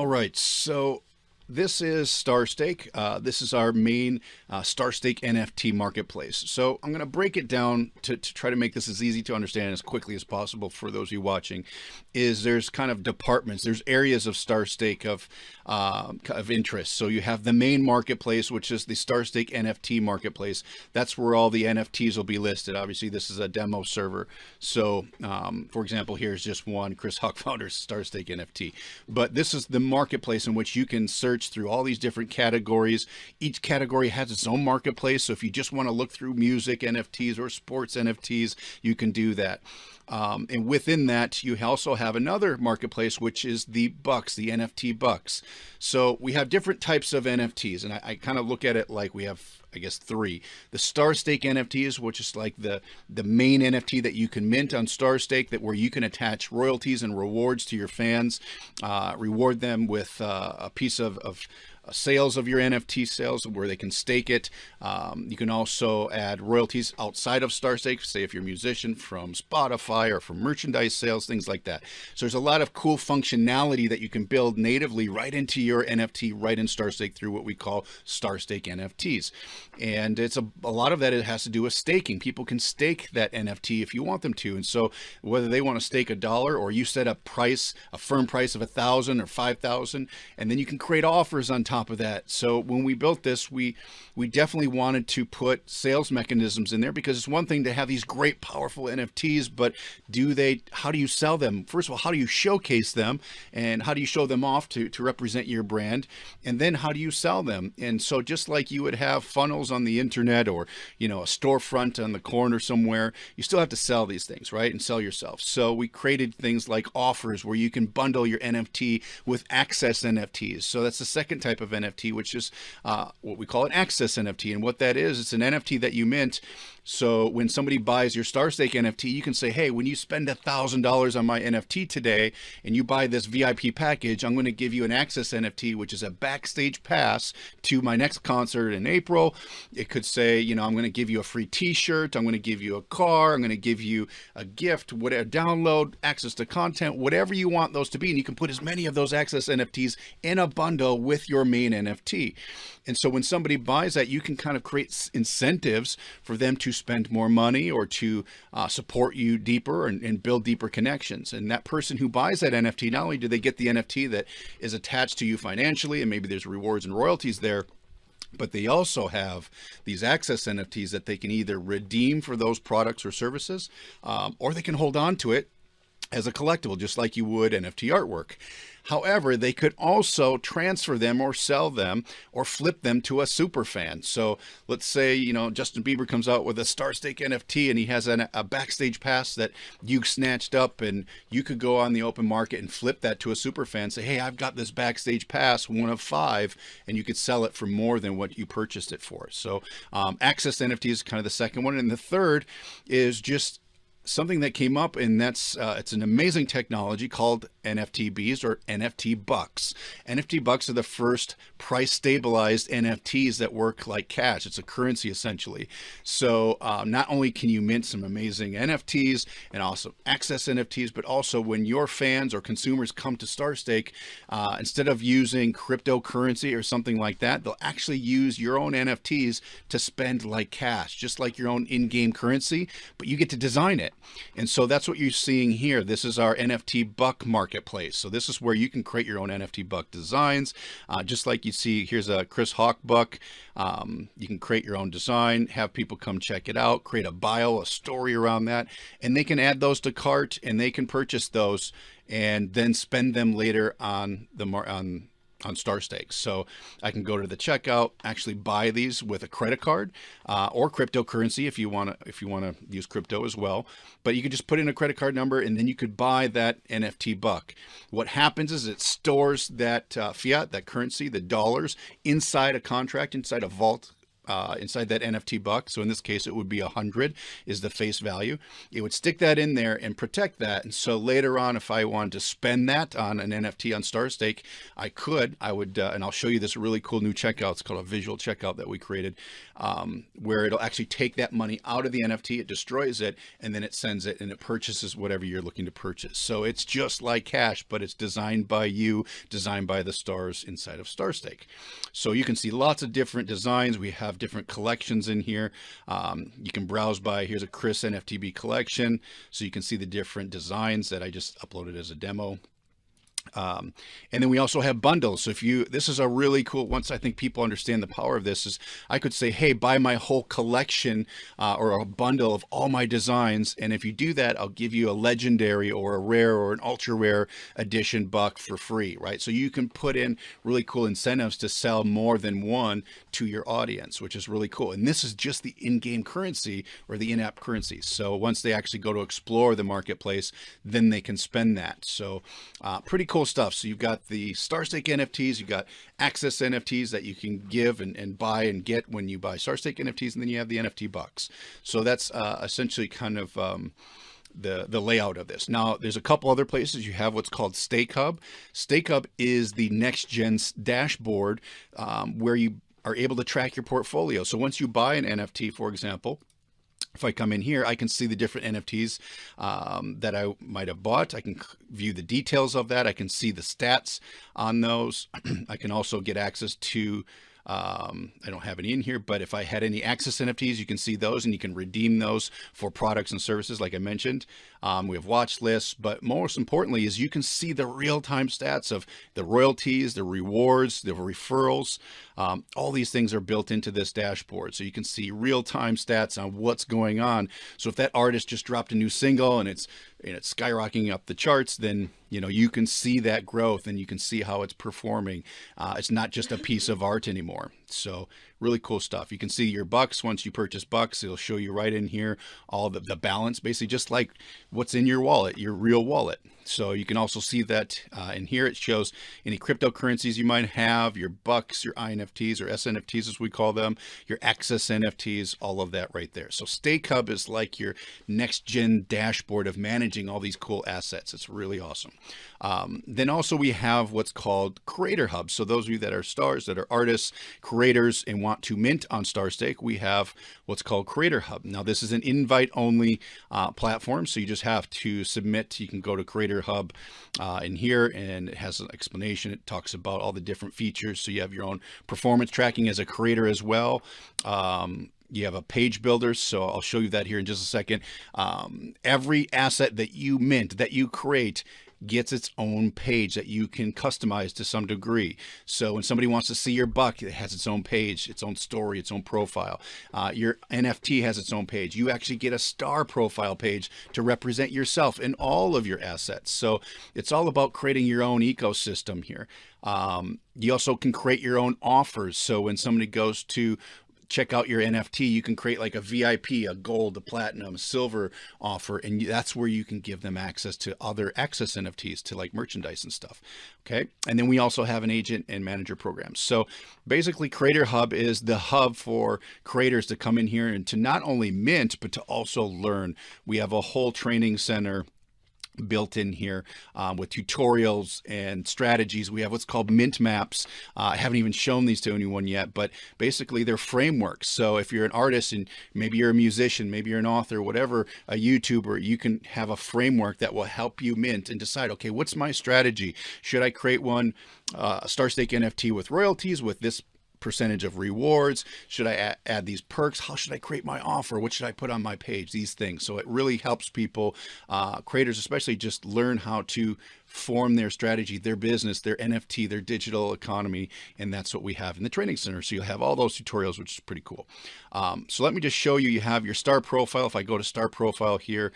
right, so this is StarStake. This is our main StarStake NFT marketplace. So I'm going to break it down to try to make this as easy to understand as quickly as possible for those of you watching. There's kind of departments, there's areas of StarStake of interest. So you have the main marketplace, which is the StarStake NFT marketplace. That's where all the NFTs will be listed. Obviously, this is a demo server. So, for example, here's just one, Chris Hawk Founder's StarStake NFT. But this is the marketplace in which you can search through all these different categories. Each category has its own marketplace. So if you just want to look through music NFTs or sports NFTs, you can do that. And within that, you also have another marketplace, which is the bucks, the NFT bucks. So we have different types of NFTs, and I kind of look at it like we have, I guess, three. The StarStake NFTs, which is like the main NFT that you can mint on StarStake, that where you can attach royalties and rewards to your fans, reward them with a piece of sales of your NFT sales where they can stake it. You can also add royalties outside of StarStake, say if you're a musician, from Spotify or from merchandise sales, things like that. So there's a lot of cool functionality that you can build natively right into your NFT, right in StarStake through what we call StarStake NFTs. And it's a lot of that, it has to do with staking. People can stake that NFT if you want them to. And so whether they want to stake $1 or you set a price, a firm price of 1,000 or 5,000, and then you can create offers on top of that. So when we built this, we definitely wanted to put sales mechanisms in there, because it's one thing to have these great, powerful NFTs, but how do you sell them? First of all, how do you showcase them, and how do you show them off to represent your brand? And then how do you sell them? And so just like you would have funnels on the internet, or, a storefront on the corner somewhere, you still have to sell these things, right? And sell yourself. So we created things like offers where you can bundle your NFT with access NFTs. So that's the second type of NFT, which is what we call an access NFT. And what that is, it's an NFT that you mint. So when somebody buys your StarStake NFT, you can say, hey, when you spend $1,000 on my NFT today and you buy this VIP package, I'm going to give you an access NFT, which is a backstage pass to my next concert in April. It could say, I'm going to give you a free t-shirt. I'm going to give you a car. I'm going to give you a gift, whatever, download, access to content, whatever you want those to be. And you can put as many of those access NFTs in a bundle with your main NFT. And so when somebody buys that, you can kind of create incentives for them to spend more money or to support you deeper and build deeper connections. And that person who buys that NFT, not only do they get the NFT that is attached to you financially, and maybe there's rewards and royalties there, but they also have these access NFTs that they can either redeem for those products or services, or they can hold on to it as a collectible, just like you would NFT artwork. However, they could also transfer them or sell them or flip them to a super fan. So let's say, Justin Bieber comes out with a StarStake NFT and he has a backstage pass that you snatched up, and you could go on the open market and flip that to a super fan. Say, hey, I've got this backstage pass, one of 5, and you could sell it for more than what you purchased it for. So access NFT is kind of the second one. And the third is just something that came up, and that's it's an amazing technology called NFTBs or NFT bucks. NFT bucks are the first price stabilized NFTs that work like cash. It's a currency essentially. So not only can you mint some amazing NFTs and also access NFTs, but also when your fans or consumers come to StarStake, instead of using cryptocurrency or something like that, they'll actually use your own NFTs to spend like cash, just like your own in-game currency, but you get to design it. And so that's what you're seeing here. This is our NFT buck marketplace. So this is where you can create your own NFT buck designs. Just like you see, here's a Chris Hawk buck. You can create your own design, have people come check it out, create a bio, a story around that, and they can add those to cart and they can purchase those and then spend them later on StarStake. So I can go to the checkout, actually buy these with a credit card or cryptocurrency if you want to use crypto as well. But you could just put in a credit card number and then you could buy that NFT buck. What happens is it stores that fiat, that currency, the dollars, inside a contract, inside a vault inside that NFT buck. So in this case, it would be 100 is the face value. It would stick that in there and protect that. And so later on, if I wanted to spend that on an NFT on StarStake, I would, and I'll show you this really cool new checkout. It's called a visual checkout that we created, where it'll actually take that money out of the NFT, it destroys it, and then it sends it and it purchases whatever you're looking to purchase. So it's just like cash, but it's designed by you, designed by the stars inside of StarStake. So you can see lots of different designs. We have different collections in here. You can browse by, here's a Chris NFTB collection. So you can see the different designs that I just uploaded as a demo. And then we also have bundles. So this is a really cool, once I think people understand the power of this, is I could say, hey, buy my whole collection or a bundle of all my designs. And if you do that, I'll give you a legendary or a rare or an ultra rare edition buck for free, right? So you can put in really cool incentives to sell more than one to your audience, which is really cool. And this is just the in-game currency or the in-app currency. So once they actually go to explore the marketplace, then they can spend that. So pretty cool stuff. So you've got the StarStake NFTs, you've got access NFTs that you can give and buy and get when you buy StarStake NFTs, and then you have the NFT bucks. So that's essentially kind of the layout of this. Now, there's a couple other places. You have what's called Stake Hub. Stake Hub is the next gen dashboard where you are able to track your portfolio. So once you buy an NFT, for example, if I come in here, I can see the different NFTs that I might have bought. I can view the details of that. I can see the stats on those. I can also get access to, I don't have any in here, but if I had any access NFTs, you can see those and you can redeem those for products and services like I mentioned. We have watch lists, but most importantly is you can see the real-time stats of the royalties, the rewards, the referrals. All these things are built into this dashboard. So you can see real-time stats on what's going on. So if that artist just dropped a new single and it's skyrocketing up the charts, then you can see that growth and you can see how it's performing. It's not just a piece of art anymore. So really cool stuff. You can see your bucks. Once you purchase bucks, it'll show you right in here all the balance, basically just like what's in your wallet, your real wallet. So you can also see that in here it shows any cryptocurrencies you might have, your bucks, your INFTs or SNFTs as we call them, your access NFTs, all of that right there. So Stake Hub is like your next gen dashboard of managing all these cool assets. It's really awesome. Then also we have what's called Creator Hub. So those of you that are stars, that are artists, creators, and want to mint on StarStake, we have what's called Creator Hub. Now this is an invite only platform. So you just have to submit. You can go to Creator Hub in here and it has an explanation. It talks about all the different features. So you have your own performance tracking as a creator as well. You have a page builder, so I'll show you that here in just a second. Every asset that you mint, that you create, gets its own page that you can customize to some degree. So when somebody wants to see your buck, it has its own page, its own story, its own profile. Your NFT has its own page. You actually get a star profile page to represent yourself and all of your assets. So it's all about creating your own ecosystem here. You also can create your own offers. So when somebody goes to check out your NFT, you can create like a VIP, a gold, a platinum, a silver offer, and that's where you can give them access to other access NFTs to like merchandise and stuff. Okay. And then we also have an agent and manager program. So basically Creator Hub is the hub for creators to come in here and to not only mint, but to also learn. We have a whole training center built in here with tutorials and strategies. We have what's called mint maps. I haven't even shown these to anyone yet, but basically they're frameworks. So if you're an artist and maybe you're a musician, maybe you're an author, whatever, a YouTuber, you can have a framework that will help you mint and decide, okay, what's my strategy? Should I create one, a StarStake NFT with royalties with this percentage of rewards? Should I add these perks? How should I create my offer? What should I put on my page? These things. So it really helps people, creators especially, just learn how to form their strategy, their business, their NFT, their digital economy. And that's what we have in the training center. So you'll have all those tutorials, which is pretty cool. So let me just show you, you have your star profile. If I go to star profile here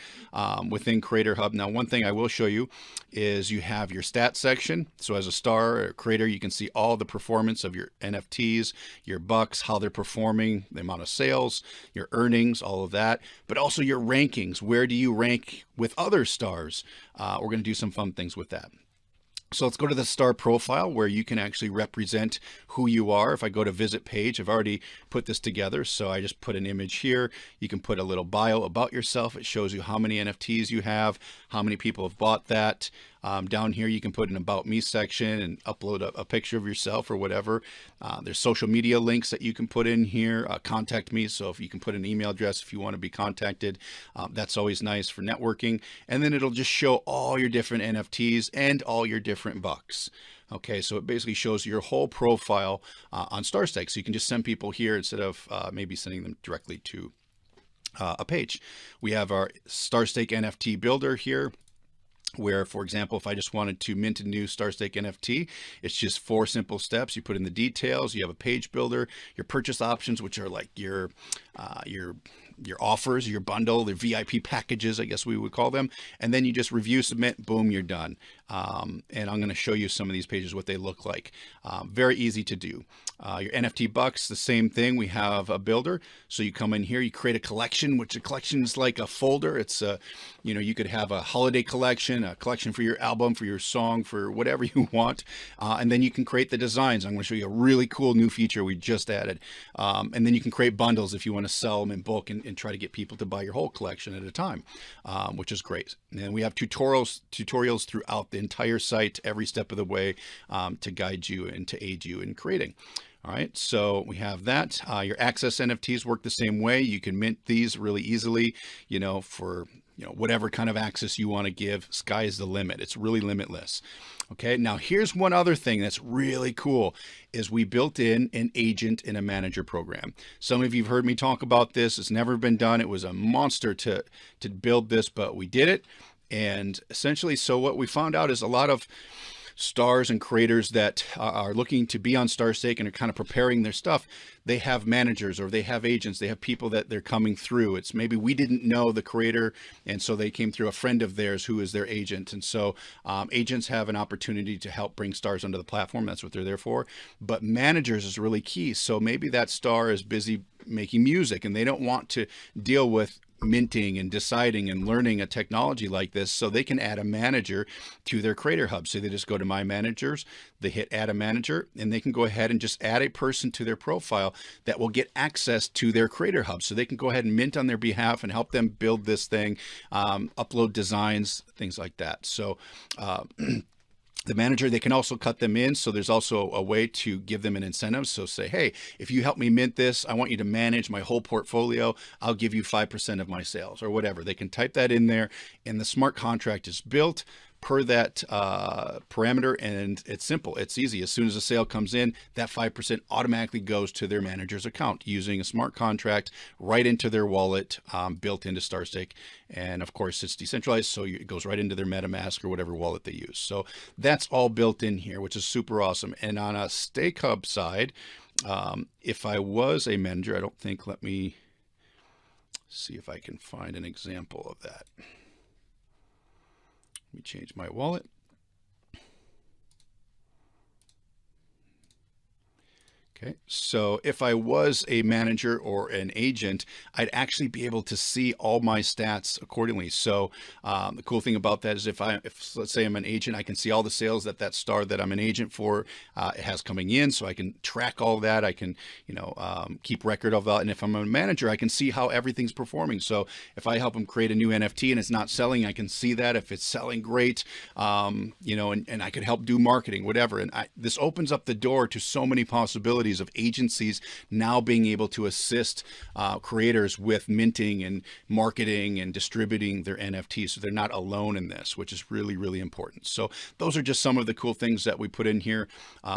within Creator Hub. Now, one thing I will show you is you have your stats section. So as a star or creator, you can see all the performance of your NFTs, your bucks, how they're performing, the amount of sales, your earnings, all of that, but also your rankings. Where do you rank with other stars? We're going to do some fun things with that. So let's go to the star profile where you can actually represent who you are. If I go to visit page, I've already put this together. So I just put an image here. You can put a little bio about yourself. It shows you how many NFTs you have, how many people have bought that. Down here, you can put an about me section and upload a picture of yourself or whatever. There's social media links that you can put in here. Contact me. So if you can put an email address if you want to be contacted, that's always nice for networking. And then it'll just show all your different NFTs and all your different bucks. Okay, so it basically shows your whole profile on StarStake. So you can just send people here instead of maybe sending them directly to a page. We have our StarStake NFT builder here, where, for example, if I just wanted to mint a new StarStake NFT, it's just 4 simple steps. You put in the details, you have a page builder, your purchase options, which are like your offers, your bundle, the VIP packages, I guess we would call them. And then you just review, submit, boom, you're done. And I'm going to show you some of these pages, what they look like. Very easy to do. Your NFT bucks, the same thing. We have a builder. So you come in here, you create a collection, which a collection is like a folder. It's you could have a holiday collection, a collection for your album, for your song, for whatever you want. And then you can create the designs. I'm going to show you a really cool new feature we just added. And then you can create bundles if you want to sell them in bulk and try to get people to buy your whole collection at a time, which is great. And we have tutorials throughout the entire site, every step of the way, to guide you and to aid you in creating. All right, so we have that. Your access NFTs work the same way. You can mint these really easily, for whatever kind of access you want to give. Sky is the limit. It's really limitless. Okay, now here's one other thing that's really cool is we built in an agent and a manager program. Some of you have heard me talk about this. It's never been done. It was a monster to build this, but we did it. And essentially, so what we found out is a lot of stars and creators that are looking to be on StarStake and are kind of preparing their stuff, they have managers or they have agents, they have people that they're coming through. It's maybe we didn't know the creator, and so they came through a friend of theirs who is their agent. And so agents have an opportunity to help bring stars onto the platform. That's what they're there for. But managers is really key. So maybe that star is busy making music and they don't want to deal with minting and deciding and learning a technology like this, so they can add a manager to their creator hub. So they just go to my managers, they hit add a manager, and they can go ahead and just add a person to their profile that will get access to their creator hub. So they can go ahead and mint on their behalf and help them build this thing, upload designs, things like that. So the manager, they can also cut them in. So there's also a way to give them an incentive. So say, hey, if you help me mint this, I want you to manage my whole portfolio. I'll give you 5% of my sales or whatever. They can type that in there and the smart contract is built per that parameter, and it's simple. It's easy. As soon as a sale comes in, that 5% automatically goes to their manager's account using a smart contract right into their wallet, built into StarStake. And of course, it's decentralized, so it goes right into their MetaMask or whatever wallet they use. So that's all built in here, which is super awesome. And on a Stake Hub side, if I was a manager, I don't think, let me see if I can find an example of that. Let me change my wallet. Okay, so if I was a manager or an agent, I'd actually be able to see all my stats accordingly. So the cool thing about that is if let's say I'm an agent, I can see all the sales that star that I'm an agent for it has coming in, so I can track all that. I can keep record of that. And if I'm a manager, I can see how everything's performing. So if I help them create a new NFT and it's not selling, I can see that. If it's selling, great, and I could help do marketing, whatever. And this opens up the door to so many possibilities of agencies now being able to assist creators with minting and marketing and distributing their NFTs. So they're not alone in this, which is really, really important. So those are just some of the cool things that we put in here.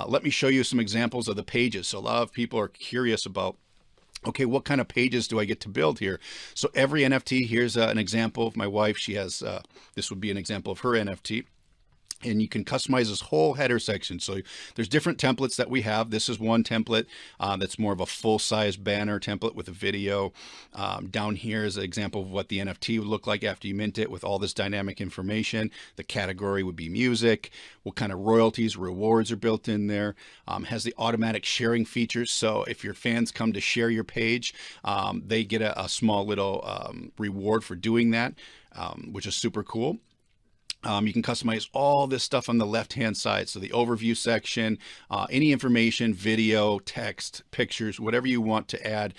Let me show you some examples of the pages. So a lot of people are curious about, okay, what kind of pages do I get to build here? So every NFT, here's an example of my wife. She has, this would be an example of her NFT. And you can customize this whole header section. So there's different templates that we have. This is one template that's more of a full-size banner template with a video. Down here is an example of what the NFT would look like after you mint it with all this dynamic information. The category would be music. What kind of royalties, rewards are built in there. Has the automatic sharing features. So if your fans come to share your page, they get a small little reward for doing that, which is super cool. You can customize all this stuff on the left-hand side. So the overview section, any information, video, text, pictures, whatever you want to add,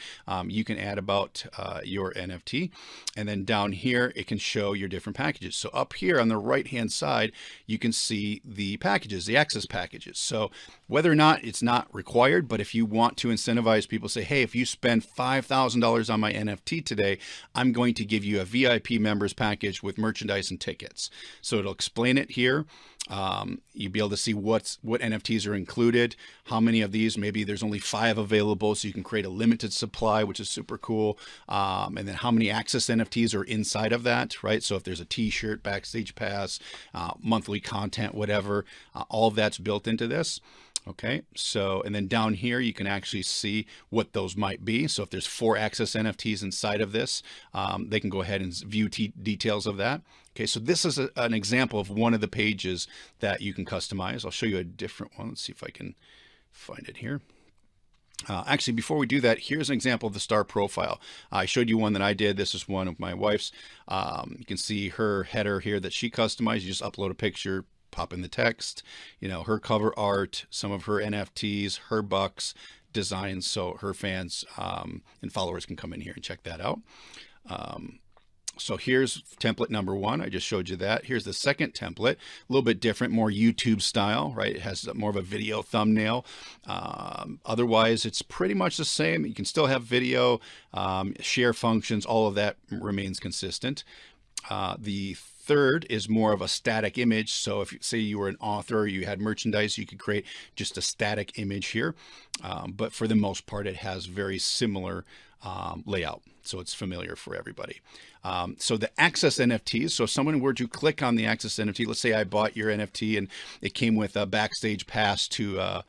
you can add about your NFT. And then down here, it can show your different packages. So up here on the right-hand side, you can see the packages, the access packages. So whether or not it's not required, but if you want to incentivize people, say, hey, if you spend $5,000 on my NFT today, I'm going to give you a VIP members package with merchandise and tickets. So it'll explain it here. You'll be able to see what NFTs are included, how many of these, maybe there's only 5 available, so you can create a limited supply, which is super cool. And then how many access NFTs are inside of that, right? So if there's a t-shirt, backstage pass, monthly content, whatever, all of that's built into this. Okay, so, and then down here, you can actually see what those might be. So if there's 4 access NFTs inside of this, they can go ahead and view details of that. Okay, so this is an example of one of the pages that you can customize. I'll show you a different one. Let's see if I can find it here. Actually, before we do that, here's an example of the star profile. I showed you one that I did. This is one of my wife's. You can see her header here that she customized. You just upload a picture, pop in the text, you know, her cover art, some of her NFTs, her bucks, designs, so her fans and followers can come in here and check that out. So here's template number 1. I just showed you that. Here's the second template, a little bit different, more YouTube style, right? It has more of a video thumbnail. Otherwise, it's pretty much the same. You can still have video, share functions, all of that remains consistent. The third is more of a static image. So if, say, you were an author, you had merchandise, you could create just a static image here. But for the most part, it has very similar layout. So it's familiar for everybody. So the access NFTs, so if someone were to click on the access NFT, let's say I bought your NFT and it came with a backstage pass to a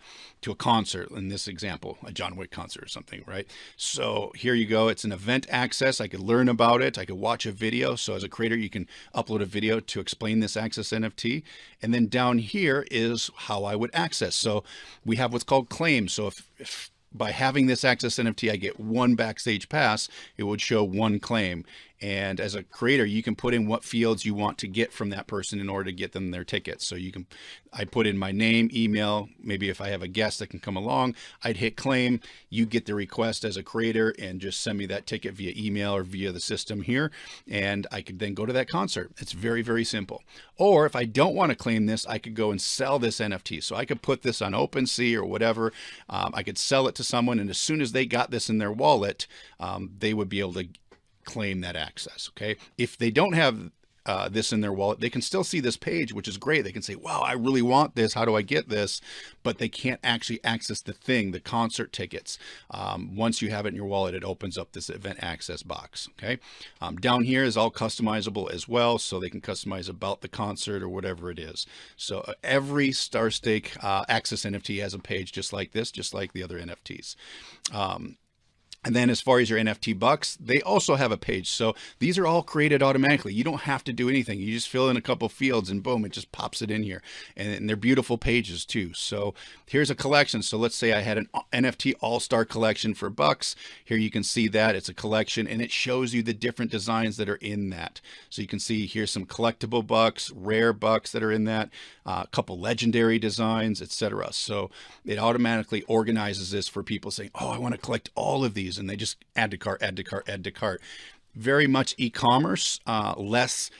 concert, in this example, a John Wick concert or something, right? So here you go. It's an event access. I could learn about it. I could watch a video. So as a creator, you can upload a video to explain this access NFT. And then down here is how I would access. So we have what's called claims. So if by having this access NFT, I get 1 backstage pass, it would show 1 claim. And as a creator, you can put in what fields you want to get from that person in order to get them their tickets. So you can, I put in my name, email, maybe if I have a guest that can come along, I'd hit claim. You get the request as a creator and just send me that ticket via email or via the system here. And I could then go to that concert. It's very, very simple. Or if I don't want to claim this, I could go and sell this NFT. So I could put this on OpenSea or whatever. I could sell it to someone. And as soon as they got this in their wallet, they would be able to claim that access. Okay, if they don't have this in their wallet, they can still see this page, which is great. They can say, wow, I really want this. How do I get this? But they can't actually access the thing, the concert tickets. Once you have it in your wallet, it opens up this event access box. Okay, down here is all customizable as well. So they can customize about the concert or whatever it is. So every StarStake access NFT has a page just like this, just like the other NFTs. And then as far as your NFT bucks, they also have a page. So these are all created automatically. You don't have to do anything. You just fill in a couple fields and boom, it just pops it in here. And they're beautiful pages too. So here's a collection. So let's say I had an NFT all-star collection for bucks. Here you can see that it's a collection and it shows you the different designs that are in that. So you can see here's some collectible bucks, rare bucks that are in that, a couple legendary designs, etc. So it automatically organizes this for people saying, oh, I want to collect all of these. And they just add to cart, add to cart, add to cart. Very much e-commerce, less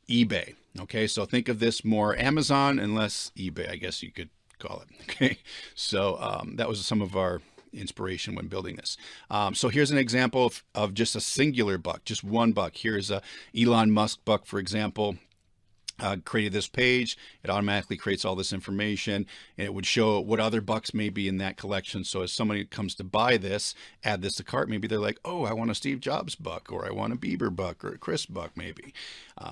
eBay. Okay, so think of this more Amazon and less eBay, I guess you could call it. Okay, so that was some of our inspiration when building this. So here's an example of just a singular buck, just 1 buck. Here's a Elon Musk buck, for example. Created this page, it automatically creates all this information and it would show what other bucks may be in that collection. So as somebody comes to buy this, add this to cart, maybe they're like, oh, I want a Steve Jobs buck, or I want a Bieber buck, or a Chris buck, maybe,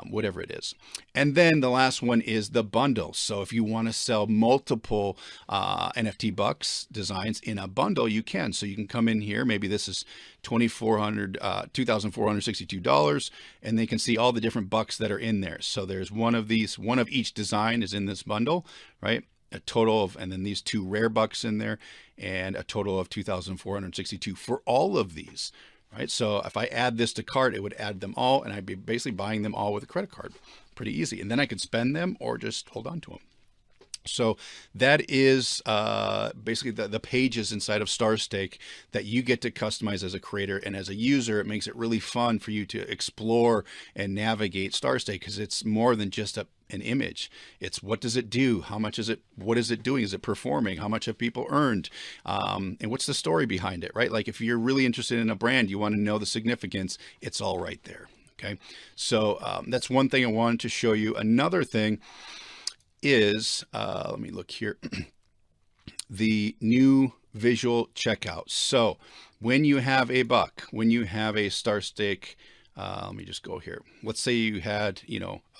whatever it is. And then the last one is the bundle. So if you want to sell multiple NFT bucks designs in a bundle, you can. So you can come in here, maybe this is $2,462, and they can see all the different bucks that are in there. So there's one of these, one of each design is in this bundle, right? A total of, and then these 2 rare bucks in there, and a total of 2,462 for all of these, right? So if I add this to cart, it would add them all, and I'd be basically buying them all with a credit card. Pretty easy. And then I could spend them or just hold on to them. So that is basically the pages inside of StarStake that you get to customize as a creator, and as a user, it makes it really fun for you to explore and navigate StarStake, because it's more than just an image. It's what does it do? How much is it? What is it doing? Is it performing? How much have people earned? And what's the story behind it, right? Like if you're really interested in a brand, you want to know the significance, it's all right there. Okay. So that's one thing I wanted to show you. Another thing is, let me look here, the new visual checkout. So when you have a buck, when you have a StarStake, let me just go here. Let's say you had,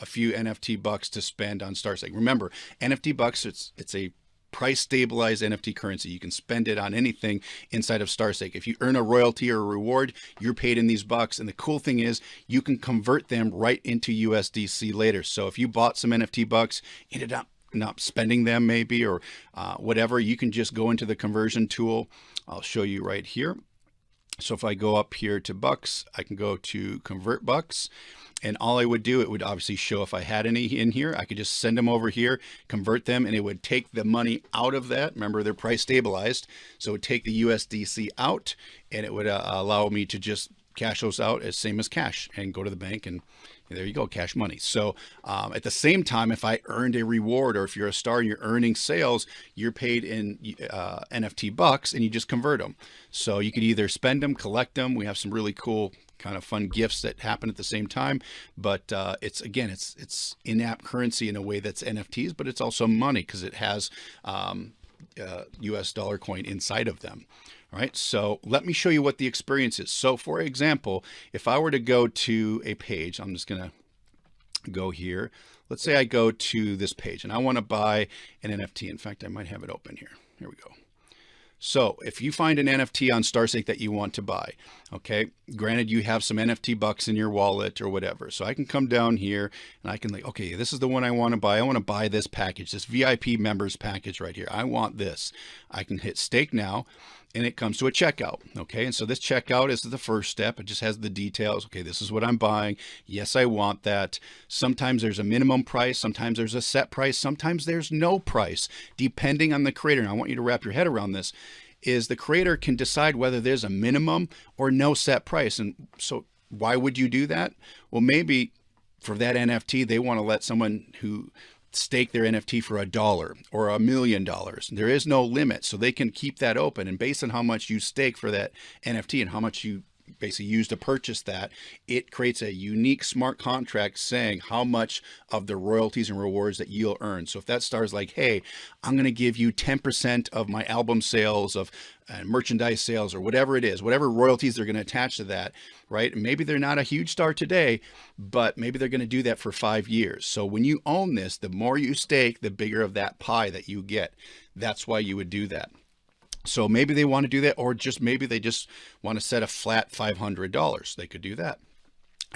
a few NFT bucks to spend on StarStake. Remember, NFT bucks, it's a price stabilized NFT currency. You can spend it on anything inside of StarStake. If you earn a royalty or a reward, you're paid in these bucks. And the cool thing is you can convert them right into USDC later. So if you bought some NFT bucks, ended up not spending them maybe, or whatever, you can just go into the conversion tool. I'll show you right here. So if I go up here to bucks, I can go to convert bucks. And all I would do, it would obviously show if I had any in here. I could just send them over here, convert them, and it would take the money out of that. Remember, they're price stabilized. So it would take the USDC out, and it would allow me to just cash those out as same as cash and go to the bank, and there you go, cash money. So at the same time, if I earned a reward, or if you're a star and you're earning sales, you're paid in NFT bucks, and you just convert them. So you could either spend them, collect them. We have some really cool kind of fun gifts that happen at the same time, but it's in-app currency in a way that's NFTs, but it's also money because it has US dollar coin inside of them. All right, so let me show you what the experience is. So for example, if I were to go to a page, I'm just gonna go here. Let's say I go to this page and I want to buy an NFT. In fact, I might have it open here. Here we go. So if you find an NFT on StarStake that you want to buy, okay, granted you have some NFT bucks in your wallet or whatever. So I can come down here and I can like, okay, this is the one I want to buy. I want to buy this package, this VIP members package right here. I want this. I can hit stake now, and it comes to a checkout. Okay. And so this checkout is the first step. It just has the details. Okay, this is what I'm buying. Yes, I want that. Sometimes there's a minimum price. Sometimes there's a set price. Sometimes there's no price, depending on the creator. And I want you to wrap your head around this, is the creator can decide whether there's a minimum or no set price. And so why would you do that? Well, maybe for that NFT, they want to let someone who stake their NFT for $1 or $1 million. There is no limit, so they can keep that open. And based on how much you stake for that NFT and how much you basically use to purchase that, it creates a unique smart contract saying how much of the royalties and rewards that you'll earn. So if that star's like, hey, I'm going to give you 10% of my album sales, of merchandise sales, or whatever it is, whatever royalties they're going to attach to that, right? And maybe they're not a huge star today, but maybe they're going to do that for 5 years. So when you own this, the more you stake, the bigger of that pie that you get. That's why you would do that. So maybe they want to do that, or just maybe they just want to set a flat $500. They could do that.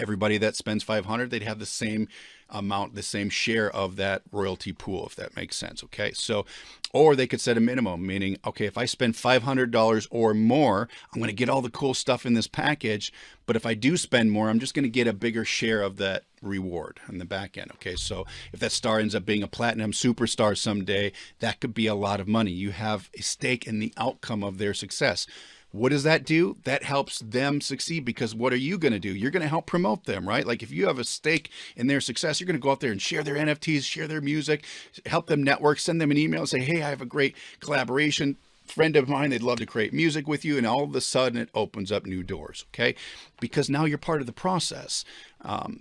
Everybody that spends $500, they'd have the same amount, the same share of that royalty pool, if that makes sense. Okay. So, or they could set a minimum, meaning, okay, if I spend $500 or more, I'm going to get all the cool stuff in this package. But if I do spend more, I'm just going to get a bigger share of that reward on the back end. Okay. So if that star ends up being a platinum superstar someday, that could be a lot of money. You have a stake in the outcome of their success. What does that do? That helps them succeed, because what are you going to do? You're going to help promote them, right? Like if you have a stake in their success, you're going to go out there and share their NFTs, share their music, help them network, send them an email and say, hey, I have a great collaboration friend of mine. They'd love to create music with you. And all of a sudden it opens up new doors. Okay. Because now you're part of the process.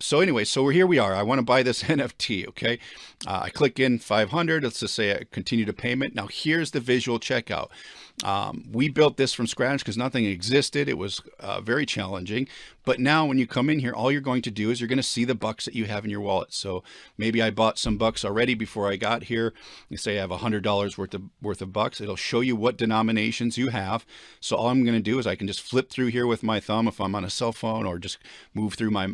So anyway, so here we are. I want to buy this NFT. Okay. I click in 500. Let's just say I continue to payment. Now here's the visual checkout. We built this from scratch because nothing existed. It was very challenging. But now when you come in here, all you're going to do is you're going to see the bucks that you have in your wallet. So maybe I bought some bucks already before I got here. You say I have $100 worth of bucks. It'll show you what denominations you have. So all I'm going to do is I can just flip through here with my thumb. If I'm on a cell cell phone or just move through my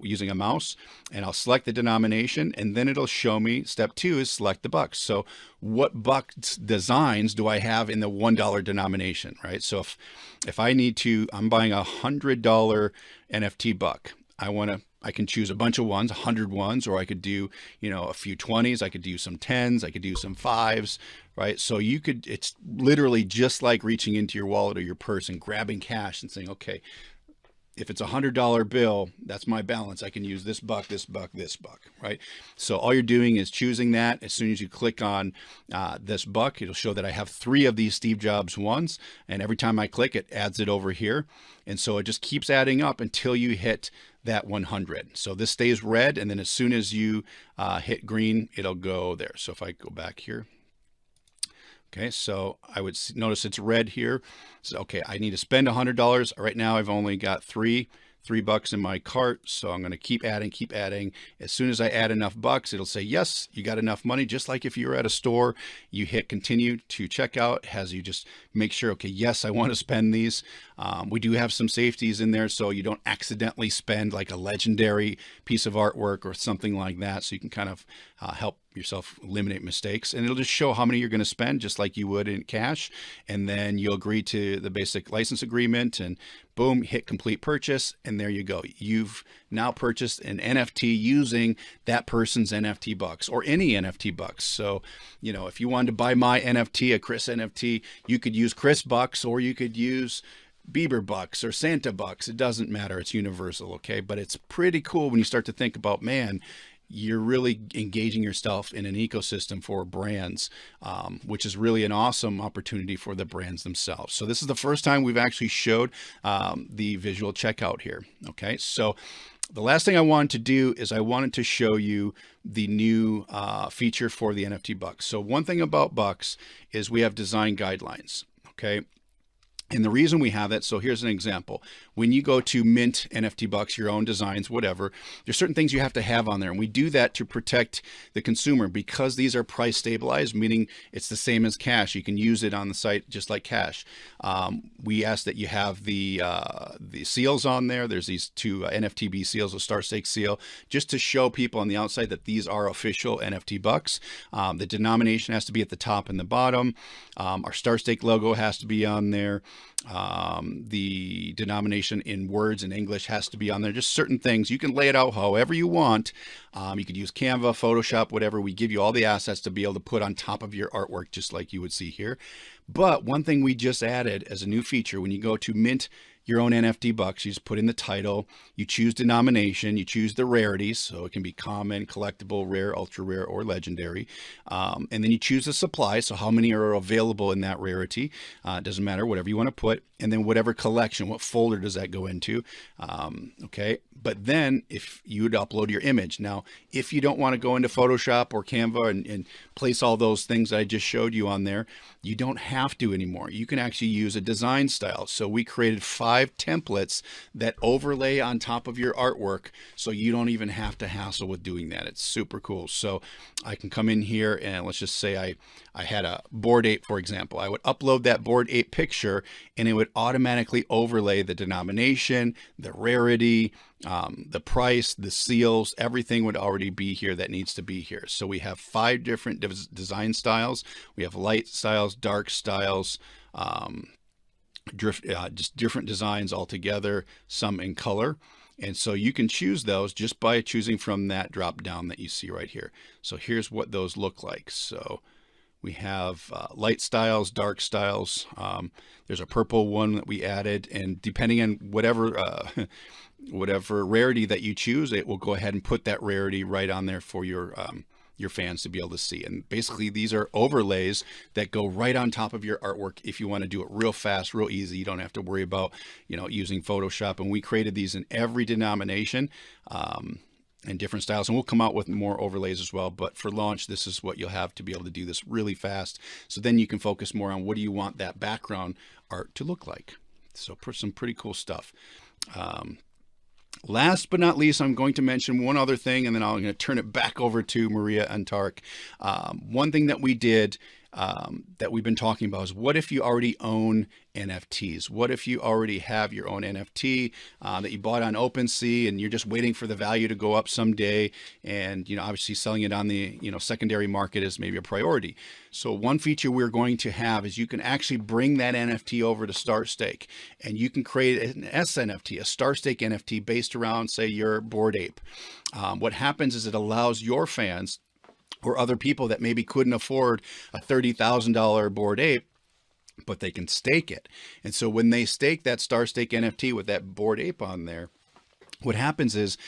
using a mouse, and I'll select the denomination, and then it'll show me step 2 is select the bucks. So what buck designs do I have in the $1 denomination, right? So if I need to, I'm buying a $100 NFT buck. I can choose a bunch of ones, 100 ones, or I could do, a few 20s. I could do some 10s. I could do some 5s, right? So it's literally just like reaching into your wallet or your purse and grabbing cash and saying, okay, if it's a $100 bill, that's my balance. I can use this buck, this buck, this buck, right? So all you're doing is choosing that. As soon as you click on this buck, it'll show that I have 3 of these Steve Jobs ones. And every time I click, it adds it over here. And so it just keeps adding up until you hit that 100. So this stays red. And then as soon as you hit green, it'll go there. So if I go back here. Okay, so I would notice it's red here. So, okay, I need to spend $100. Right now, I've only got $3 bucks in my cart. So I'm going to keep adding. As soon as I add enough bucks, it'll say, yes, you got enough money. Just like if you were at a store, you hit continue to checkout, has you just make sure, okay, yes, I want to spend these. We do have some safeties in there, so you don't accidentally spend like a legendary piece of artwork or something like that. So you can kind of help yourself eliminate mistakes, and it'll just show how many you're going to spend just like you would in cash. And then you'll agree to the basic license agreement, and boom, hit complete purchase. And there you go. You've now purchased an NFT using that person's NFT bucks or any NFT bucks. So, if you wanted to buy my NFT, a Chris NFT, you could use Chris bucks, or you could use Bieber bucks or Santa bucks. It doesn't matter. It's universal. Okay. But it's pretty cool when you start to think about, man, you're really engaging yourself in an ecosystem for brands, which is really an awesome opportunity for the brands themselves. So this is the first time we've actually showed the visual checkout here. Okay, so the last thing I wanted to do is I wanted to show you the new feature for the NFT bucks. So one thing about bucks is we have design guidelines. Okay. And the reason we have that, so here's an example. When you go to mint NFT bucks, your own designs, whatever, there's certain things you have to have on there. And we do that to protect the consumer because these are price stabilized, meaning it's the same as cash. You can use it on the site just like cash. We ask that you have the seals on there. There's these 2 NFTB seals, a StarStake seal, just to show people on the outside that these are official NFT bucks. The denomination has to be at the top and the bottom. Our StarStake logo has to be on there. The denomination in words in English has to be on there. Just certain things. You can lay it out however you want. You could use Canva, Photoshop, whatever. We give you all the assets to be able to put on top of your artwork, just like you would see here. But one thing we just added as a new feature, when you go to mint your own NFT bucks, you just put in the title, you choose denomination, you choose the rarities, so it can be common, collectible, rare, ultra rare, or legendary, and then you choose the supply, so how many are available in that rarity. It doesn't matter, whatever you want to put, and then whatever collection, what folder does that go into. Okay, but then if you would upload your image. Now, if you don't want to go into Photoshop or Canva and place all those things that I just showed you on there, you don't have to anymore. You can actually use a design style. So we created 5 templates that overlay on top of your artwork, so you don't even have to hassle with doing that. It's super cool. So I can come in here and let's just say I had a Bored Ape, for example. I would upload that Bored Ape picture and it would automatically overlay the denomination, the rarity, the price, the seals, everything would already be here that needs to be here. So we have 5 different design styles. We have light styles, dark styles, just different designs altogether, some in color. And so you can choose those just by choosing from that drop down that you see right here. So here's what those look like. So we have light styles, dark styles. There's a purple one that we added, and depending on whatever rarity that you choose, it will go ahead and put that rarity right on there for your fans to be able to see. And basically these are overlays that go right on top of your artwork if you want to do it real fast, real easy. You don't have to worry about, using Photoshop. And we created these in every denomination and different styles, and we'll come out with more overlays as well. But for launch, this is what you'll have to be able to do this really fast. So then you can focus more on what do you want that background art to look like. So some pretty cool stuff. Last but not least, I'm going to mention one other thing, and then I'm going to turn it back over to Maria and Tarek. One thing that we did that we've been talking about is, what if you already own NFTs? What if you already have your own NFT that you bought on OpenSea and you're just waiting for the value to go up someday? And, obviously selling it on the, secondary market is maybe a priority. So one feature we're going to have is you can actually bring that NFT over to StarStake, and you can create an SNFT, a StarStake NFT based around, say, your Bored Ape. What happens is it allows your fans or other people that maybe couldn't afford a $30,000 Bored Ape, but they can stake it. And so when they stake that StarStake NFT with that Bored Ape on there, what happens is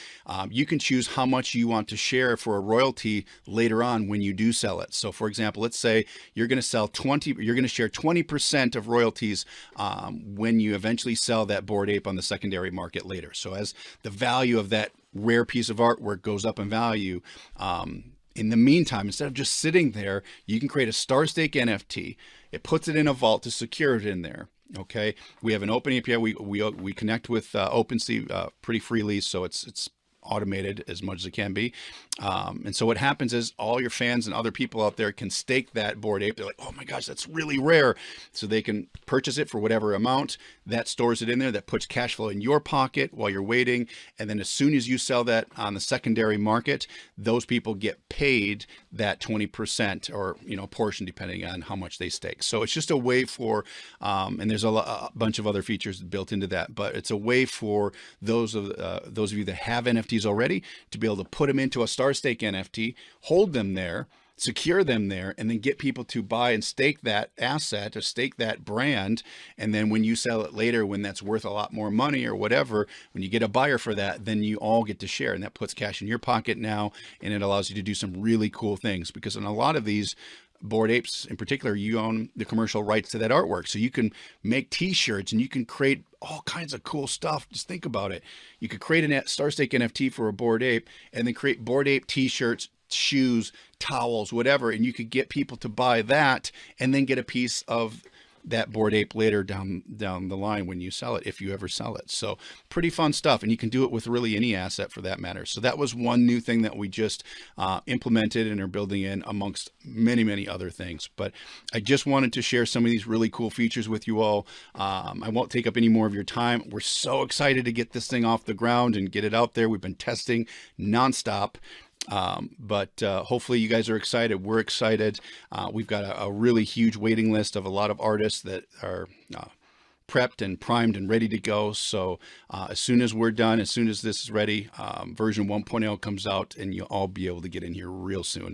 you can choose how much you want to share for a royalty later on when you do sell it. So for example, let's say you're going to share 20% of royalties when you eventually sell that Bored Ape on the secondary market later. So as the value of that rare piece of artwork goes up in value, in the meantime, instead of just sitting there, you can create a StarStake NFT. It puts it in a vault to secure it in there. Okay, we have an open API. We connect with OpenSea pretty freely, so it's automated as much as it can be. And so what happens is all your fans and other people out there can stake that Bored Ape. They're like, oh my gosh, that's really rare. So they can purchase it for whatever amount. That stores it in there. That puts cash flow in your pocket while you're waiting. And then as soon as you sell that on the secondary market, those people get paid that 20% or, portion depending on how much they stake. So it's just a way for, and there's a bunch of other features built into that, but it's a way for those of you that have NFTs already to be able to put them into a StarStake NFT, hold them there, secure them there, and then get people to buy and stake that asset or stake that brand. And then when you sell it later, when that's worth a lot more money or whatever, when you get a buyer for that, then you all get to share, and that puts cash in your pocket now, and it allows you to do some really cool things, because in a lot of these Bored Apes in particular, you own the commercial rights to that artwork. So you can make t-shirts and you can create all kinds of cool stuff. Just think about it. You could create a StarStake NFT for a Bored Ape and then create Bored Ape t-shirts, shoes, towels, whatever. And you could get people to buy that and then get a piece of that Bored Ape later down the line when you sell it, if you ever sell it. So pretty fun stuff, and you can do it with really any asset for that matter. So that was one new thing that we just implemented and are building in amongst many other things. But I just wanted to share some of these really cool features with you all. I won't take up any more of your time. We're so excited to get this thing off the ground and get it out there. We've been testing nonstop. But hopefully you guys are excited. We're excited. We've got a really huge waiting list of a lot of artists that are prepped and primed and ready to go. So as soon as we're done, as soon as this is ready, version 1.0 comes out, and you'll all be able to get in here real soon.